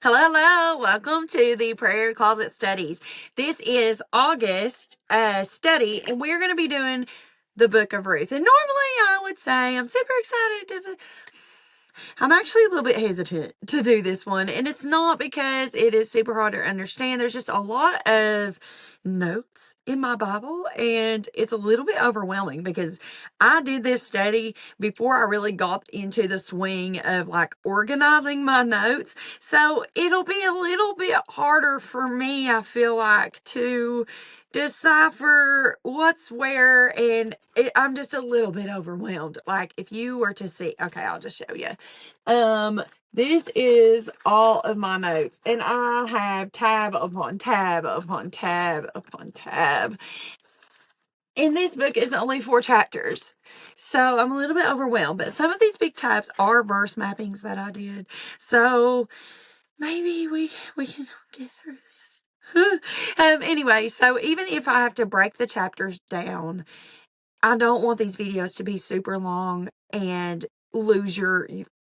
Hello, hello. Welcome to the Prayer Closet Studies. This is August study, and we're going to be doing the book of Ruth. And normally I would say I'm super excited I'm actually a little bit hesitant to do this one, and it's not because it is super hard to understand. There's just a lot of notes in my Bible, and it's a little bit overwhelming because I did this study before I really got into the swing of like organizing my notes. So it'll be a little bit harder for me, I feel like, to decipher what's where, and I'm just a little bit overwhelmed. Like if you were to see, okay, I'll just show you. This is all of my notes, and I have tab upon tab upon tab upon tab. And this book is only 4 chapters, so I'm a little bit overwhelmed, but some of these big tabs are verse mappings that I did, so maybe we can get through this. Anyway, so even if I have to break the chapters down, I don't want these videos to be super long and lose your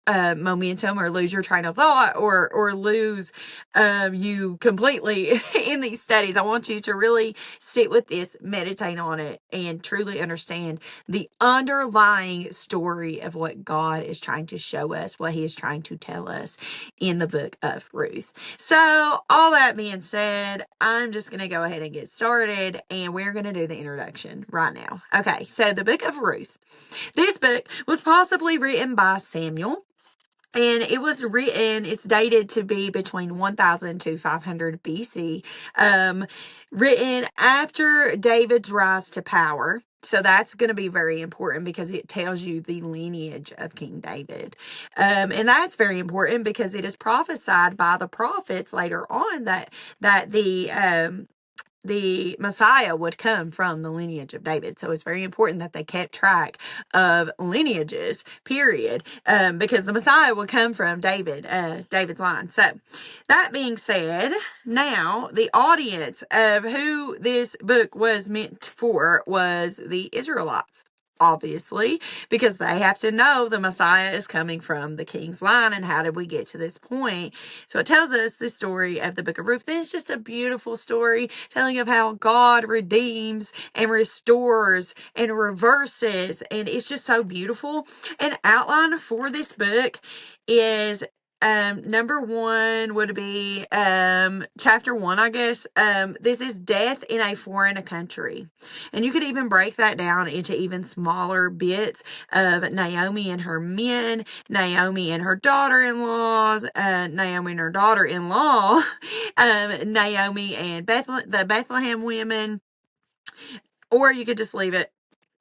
momentum or lose your train of thought or lose you completely in these studies. I want you to really sit with this, meditate on it, and truly understand the underlying story of what God is trying to show us, what he is trying to tell us in the book of Ruth. So all that being said, I'm just going to go ahead and get started, and we're going to do the introduction right now. Okay, so the book of Ruth. This book was possibly written by Samuel. And it was written, it's dated to be between 1000 to 500 BC, written after David's rise to power. So that's going to be very important because it tells you the lineage of King David. And that's very important because it is prophesied by the prophets later on that the Messiah would come from the lineage of David. So it's very important that they kept track of lineages, period, because the Messiah would come from David's line. So that being said, now the audience of who this book was meant for was the Israelites. Obviously, because they have to know the Messiah is coming from the king's line, and how did we get to this point? So it tells us the story of the book of Ruth. Then it's just a beautiful story telling of how God redeems and restores and reverses, and it's just so beautiful. An outline for this book is number 1 would be chapter 1, I guess. This is death in a foreign country, and you could even break that down into even smaller bits of Naomi and her men, Naomi and her daughter-in-laws, Naomi and her daughter-in-law, Naomi and the Bethlehem women, or you could just leave it.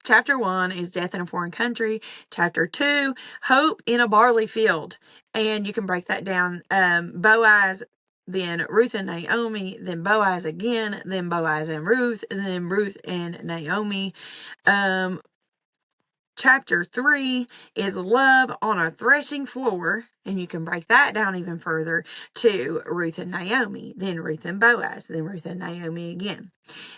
Chapter 1 is death in a foreign country. Chapter 2, hope in a barley field. And you can break that down. Boaz, then Ruth and Naomi, then Boaz again, then Boaz and Ruth, and then Ruth and Naomi. Chapter 3 is love on a threshing floor, and you can break that down even further to Ruth and Naomi, then Ruth and Boaz, then Ruth and Naomi again.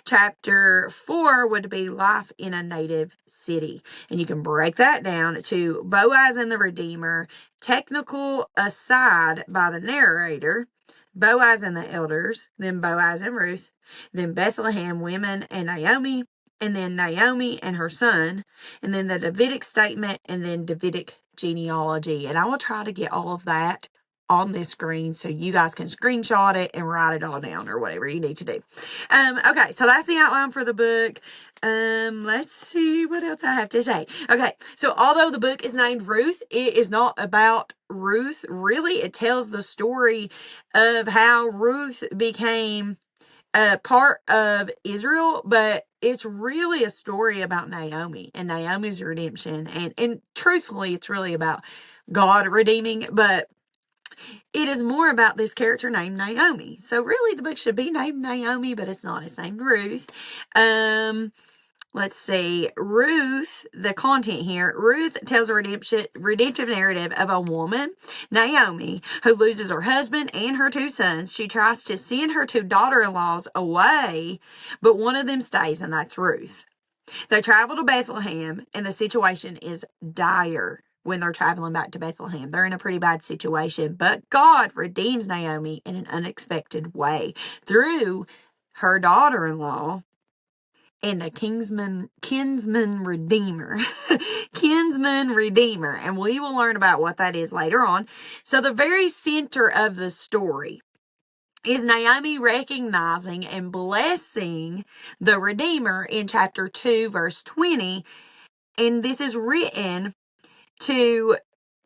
Chapter 4 would be life in a native city, and you can break that down to Boaz and the Redeemer, technical aside by the narrator, Boaz and the elders, then Boaz and Ruth, then Bethlehem women and Naomi, and then Naomi and her son, and then the Davidic statement, and then Davidic genealogy. And I will try to get all of that on this screen so you guys can screenshot it and write it all down or whatever you need to do. Okay, so that's the outline for the book. Let's see what else I have to say. Okay, so although the book is named Ruth, it is not about Ruth. Really, it tells the story of how Ruth became part of Israel, but it's really a story about Naomi and Naomi's redemption. And truthfully, it's really about God redeeming, but it is more about this character named Naomi. So really the book should be named Naomi, but it's not. It's named Ruth. Let's see. Ruth, the content here, Ruth tells a redemptive narrative of a woman, Naomi, who loses her husband and her 2 sons. She tries to send her 2 daughter-in-laws away, but one of them stays, and that's Ruth. They travel to Bethlehem, and the situation is dire when they're traveling back to Bethlehem. They're in a pretty bad situation, but God redeems Naomi in an unexpected way through her daughter-in-law and a kinsman redeemer. Kinsman redeemer. And we will learn about what that is later on. So the very center of the story is Naomi recognizing and blessing the Redeemer in chapter 2, verse 20. And this is written to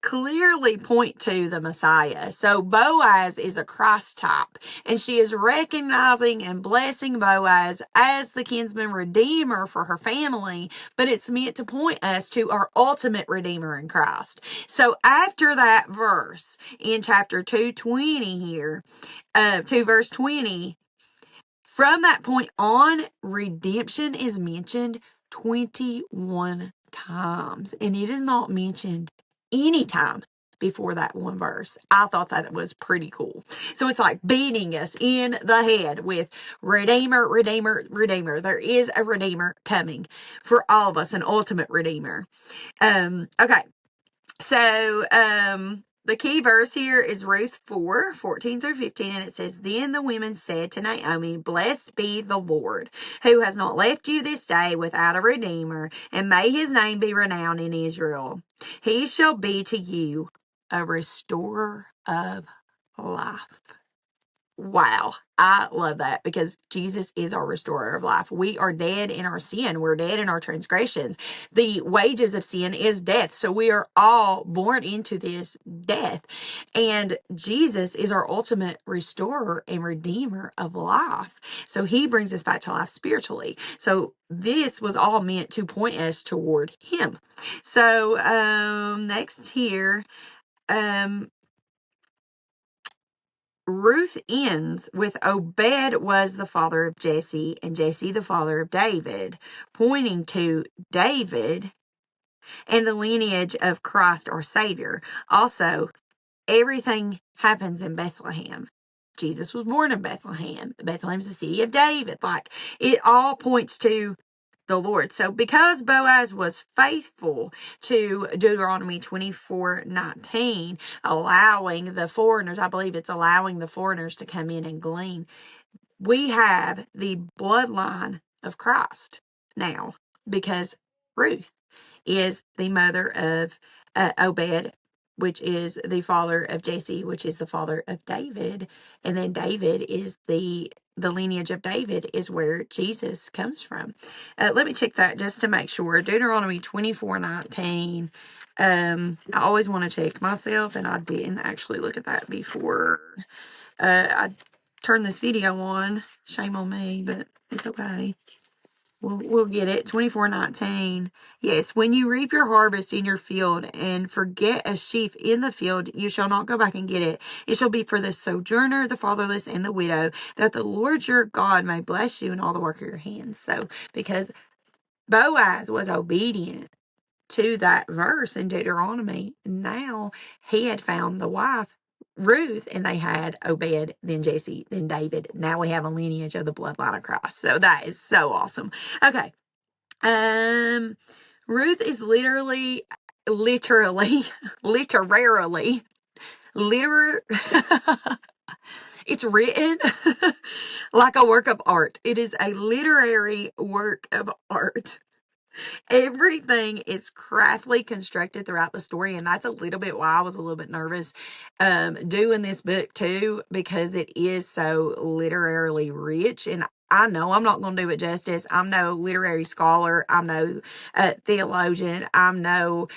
clearly point to the Messiah. So Boaz is a Christ type, and she is recognizing and blessing Boaz as the kinsman redeemer for her family, but it's meant to point us to our ultimate redeemer in Christ. So after that verse in chapter 2:20 here, 2 verse 20, from that point on, redemption is mentioned 21 times, and it is not mentioned any time before that one verse. I thought that was pretty cool. So it's like beating us in the head with Redeemer, Redeemer, Redeemer. There is a Redeemer coming for all of us, an ultimate Redeemer. Okay. So, the key verse here is Ruth 4:14 through 15, and it says, Then the women said to Naomi, Blessed be the Lord, who has not left you this day without a redeemer, and may his name be renowned in Israel. He shall be to you a restorer of life. Wow. I love that because Jesus is our restorer of life. We are dead in our sin. We're dead in our transgressions. The wages of sin is death. So we are all born into this death. And Jesus is our ultimate restorer and redeemer of life. So he brings us back to life spiritually. So this was all meant to point us toward him. So next here, Ruth ends with Obed was the father of Jesse and Jesse the father of David, pointing to David and the lineage of Christ our Savior. Also, everything happens in Bethlehem. Jesus was born in Bethlehem. Bethlehem's the city of David. Like, it all points to the Lord. So because Boaz was faithful to Deuteronomy 24:19, allowing the foreigners, I believe it's allowing the foreigners to come in and glean, we have the bloodline of Christ now because Ruth is the mother of Obed, which is the father of Jesse, which is the father of David. And then David is the lineage of David is where Jesus comes from. Let me check that just to make sure. Deuteronomy 24:19. I always want to check myself, and I didn't actually look at that before I turned this video on. Shame on me, but it's okay. We'll get it. 24:19. Yes, when you reap your harvest in your field and forget a sheaf in the field, you shall not go back and get it. It shall be for the sojourner, the fatherless, and the widow, that the Lord your God may bless you in all the work of your hands. So, because Boaz was obedient to that verse in Deuteronomy, now he had found the wife, Ruth, and they had Obed, then Jesse, then David. Now we have a lineage of the bloodline of Christ. So that is so awesome. Okay. Ruth is literally, it's written like a work of art. It is a literary work of art. Everything is craftily constructed throughout the story, and that's a little bit why I was a little bit nervous doing this book too, because it is so literarily rich. And I know I'm not going to do it justice. I'm no literary scholar. I'm no theologian. I'm no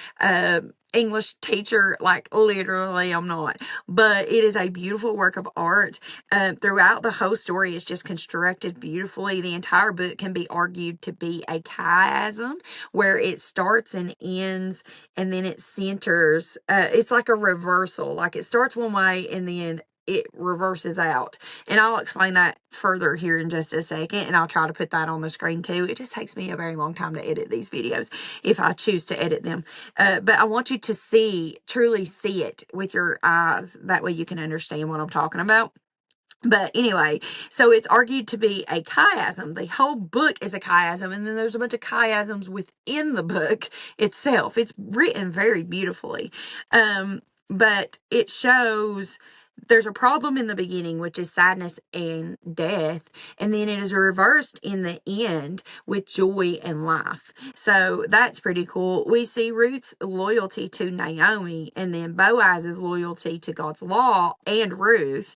English teacher. Like, literally, I'm not. But it is a beautiful work of art. Throughout the whole story, it's just constructed beautifully. The entire book can be argued to be a chiasm, where it starts and ends, and then it centers. It's like a reversal. Like, it starts one way, and then it reverses out. And I'll explain that further here in just a second, and I'll try to put that on the screen too. It just takes me a very long time to edit these videos if I choose to edit them. But I want you to truly see it with your eyes. That way you can understand what I'm talking about. But anyway, so it's argued to be a chiasm. The whole book is a chiasm, and then there's a bunch of chiasms within the book itself. It's written very beautifully. But it shows there's a problem in the beginning, which is sadness and death, and then it is reversed in the end with joy and life. So that's pretty cool. We see Ruth's loyalty to Naomi, and then Boaz's loyalty to God's law and Ruth.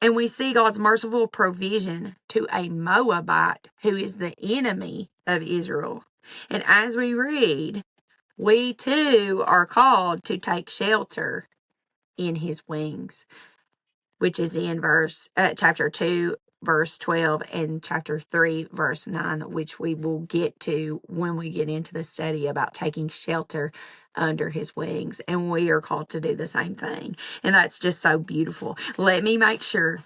And we see God's merciful provision to a Moabite who is the enemy of Israel. And as we read, we too are called to take shelter in his wings, which is in chapter 2, verse 12, and chapter 3, verse 9, which we will get to when we get into the study about taking shelter under his wings. And we are called to do the same thing. And that's just so beautiful. Let me make sure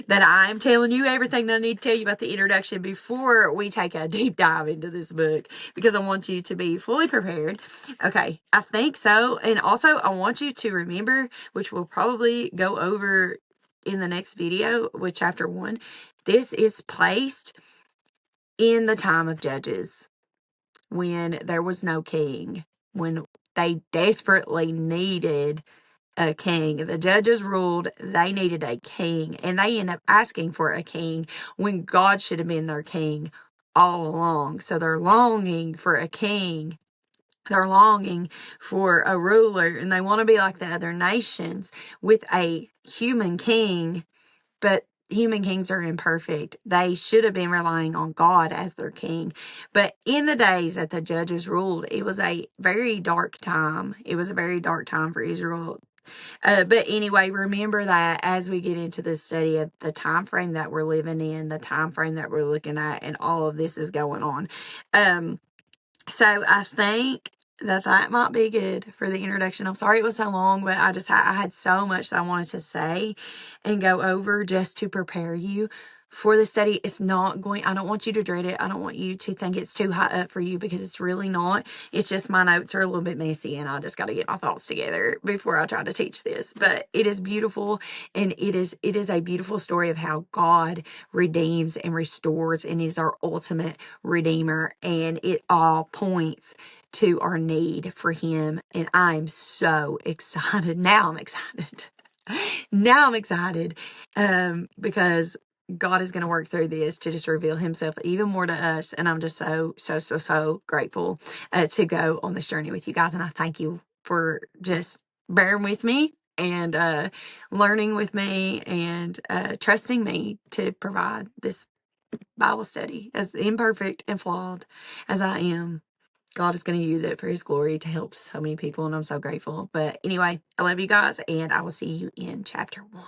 that I'm telling you everything that I need to tell you about the introduction before we take a deep dive into this book, because I want you to be fully prepared. Okay, I think so. And also, I want you to remember, which we'll probably go over in the next video with chapter 1, this is placed in the time of Judges, when there was no king, when they desperately needed a king. The judges ruled, they needed a king, and they end up asking for a king when God should have been their king all along. So they're longing for a king. They're longing for a ruler, and they want to be like the other nations with a human king. But human kings are imperfect. They should have been relying on God as their king. But in the days that the judges ruled, it was a very dark time. It was a very dark time for Israel. But anyway, remember that as we get into this study of the time frame that we're living in, the time frame that we're looking at, and all of this is going on. So I think that might be good for the introduction. I'm sorry it was so long, but I had so much that I wanted to say and go over just to prepare you for the study. It's not going, I don't want you to dread it. I don't want you to think it's too high up for you, because it's really not. It's just my notes are a little bit messy, and I just got to get my thoughts together before I try to teach this. But it is beautiful, and it is a beautiful story of how God redeems and restores and is our ultimate redeemer, and it all points to our need for him. And I'm so excited. Now I'm excited. Because God is going to work through this to just reveal himself even more to us. And I'm just so grateful to go on this journey with you guys. And I thank you for just bearing with me and learning with me and trusting me to provide this Bible study. As imperfect and flawed as I am, God is going to use it for his glory to help so many people, and I'm so grateful. But anyway, I love you guys, and I will see you in chapter 1.